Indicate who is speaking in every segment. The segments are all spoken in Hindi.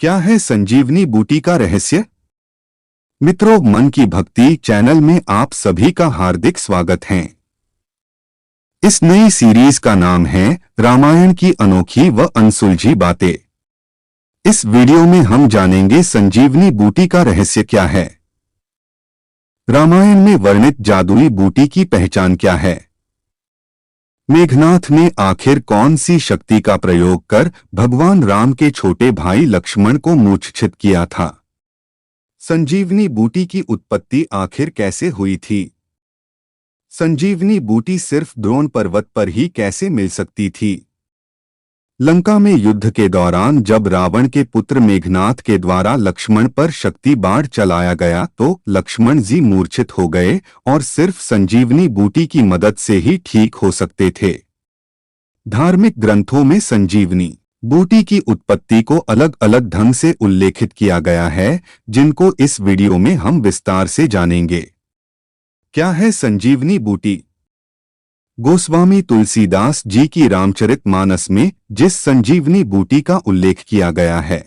Speaker 1: क्या है संजीवनी बूटी का रहस्य? मित्रों, मन की भक्ति चैनल में आप सभी का हार्दिक स्वागत है। इस नई सीरीज का नाम है रामायण की अनोखी व अनसुलझी बातें। इस वीडियो में हम जानेंगे संजीवनी बूटी का रहस्य क्या है। रामायण में वर्णित जादुई बूटी की पहचान क्या है? मेघनाथ ने आखिर कौन सी शक्ति का प्रयोग कर भगवान राम के छोटे भाई लक्ष्मण को मूर्छित किया था? संजीवनी बूटी की उत्पत्ति आखिर कैसे हुई थी? संजीवनी बूटी सिर्फ द्रोण पर्वत पर ही कैसे मिल सकती थी? लंका में युद्ध के दौरान जब रावण के पुत्र मेघनाथ के द्वारा लक्ष्मण पर शक्ति बाण चलाया गया तो लक्ष्मण जी मूर्छित हो गए और सिर्फ संजीवनी बूटी की मदद से ही ठीक हो सकते थे। धार्मिक ग्रंथों में संजीवनी बूटी की उत्पत्ति को अलग अलग ढंग से उल्लेखित किया गया है, जिनको इस वीडियो में हम विस्तार से जानेंगे। क्या है संजीवनी बूटी? गोस्वामी तुलसीदास जी की रामचरितमानस में जिस संजीवनी बूटी का उल्लेख किया गया है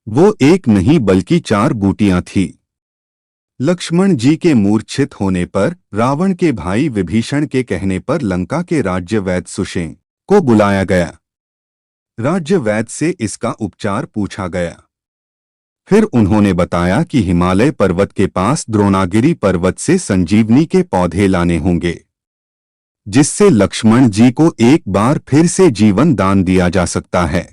Speaker 1: वो एक नहीं बल्कि 4 बूटियां थी। लक्ष्मण जी के मूर्छित होने पर रावण के भाई विभीषण के कहने पर लंका के राज्य वैद्य सुषेण को बुलाया गया। राज्य वैद्य से इसका उपचार पूछा गया। फिर उन्होंने बताया कि हिमालय पर्वत के पास द्रोणागिरी पर्वत से संजीवनी के पौधे लाने होंगे, जिससे लक्ष्मण जी को एक बार फिर से जीवन दान दिया जा सकता है।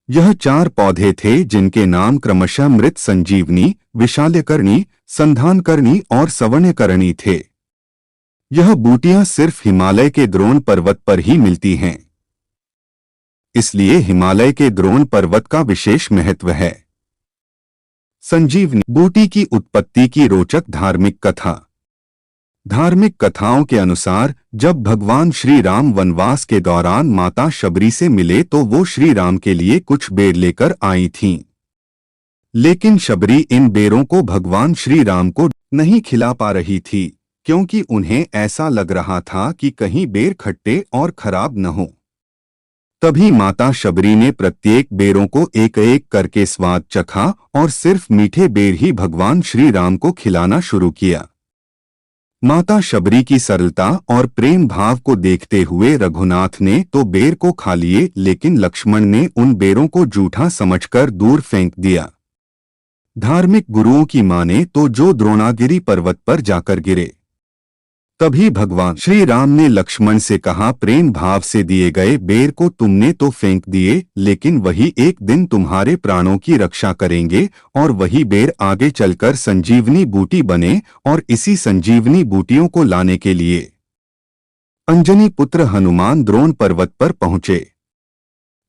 Speaker 1: यह 4 पौधे थे जिनके नाम क्रमशः मृत संजीवनी, विशाल्यकर्णी, संधानकर्णी और सवर्ण्यकर्णी थे। यह बूटियां सिर्फ हिमालय के द्रोण पर्वत पर ही मिलती हैं, इसलिए हिमालय के द्रोण पर्वत का विशेष महत्व है। संजीवनी बूटी की उत्पत्ति की रोचक धार्मिक कथा। धार्मिक कथाओं के अनुसार जब भगवान श्री राम वनवास के दौरान माता शबरी से मिले तो वो श्री राम के लिए कुछ बेर लेकर आई थीं। लेकिन शबरी इन बेरों को भगवान श्री राम को नहीं खिला पा रही थी, क्योंकि उन्हें ऐसा लग रहा था कि कहीं बेर खट्टे और खराब न हो। तभी माता शबरी ने प्रत्येक बेरों को एक एक करके स्वाद चखा और सिर्फ मीठे बेर ही भगवान श्री राम को खिलाना शुरू किया। माता शबरी की सरलता और प्रेम भाव को देखते हुए रघुनाथ ने तो बेर को खा लिए, लेकिन लक्ष्मण ने उन बेरों को जूठा समझकर दूर फेंक दिया। धार्मिक गुरुओं की माने तो जो द्रोणागिरी पर्वत पर जाकर गिरे। तभी भगवान श्री राम ने लक्ष्मण से कहा, प्रेम भाव से दिए गए बेर को तुमने तो फेंक दिए, लेकिन वही एक दिन तुम्हारे प्राणों की रक्षा करेंगे और वही बेर आगे चलकर संजीवनी बूटी बने। और इसी संजीवनी बूटियों को लाने के लिए अंजनी पुत्र हनुमान द्रोण पर्वत पर पहुंचे।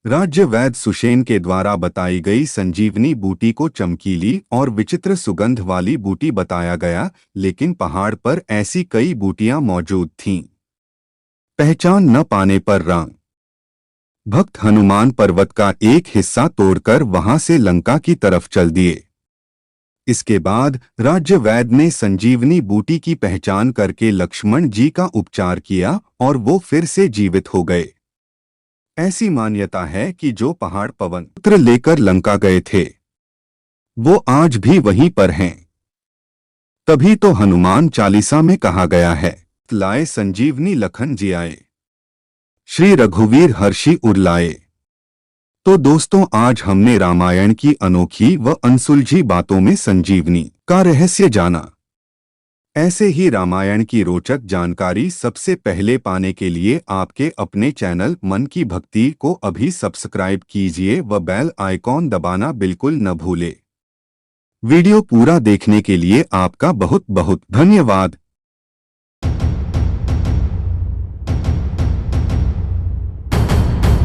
Speaker 1: राज्य वैद्य सुषेण के द्वारा बताई गई संजीवनी बूटी को चमकीली और विचित्र सुगंध वाली बूटी बताया गया, लेकिन पहाड़ पर ऐसी कई बूटियां मौजूद थीं। पहचान न पाने पर राम भक्त हनुमान पर्वत का एक हिस्सा तोड़कर वहां से लंका की तरफ चल दिए। इसके बाद राज्य वैद्य ने संजीवनी बूटी की पहचान करके लक्ष्मण जी का उपचार किया और वो फिर से जीवित हो गए। ऐसी मान्यता है कि जो पहाड़ पवन पुत्र लेकर लंका गए थे वो आज भी वहीं पर हैं। तभी तो हनुमान चालीसा में कहा गया है, लाए संजीवनी लखन जियाए, श्री रघुवीर हर्षि उर लाए। तो दोस्तों, आज हमने रामायण की अनोखी व अनसुलझी बातों में संजीवनी का रहस्य जाना। ऐसे ही रामायण की रोचक जानकारी सबसे पहले पाने के लिए आपके अपने चैनल मन की भक्ति को अभी सब्सक्राइब कीजिए व बेल आइकॉन दबाना बिल्कुल न भूले। वीडियो पूरा देखने के लिए आपका बहुत बहुत धन्यवाद।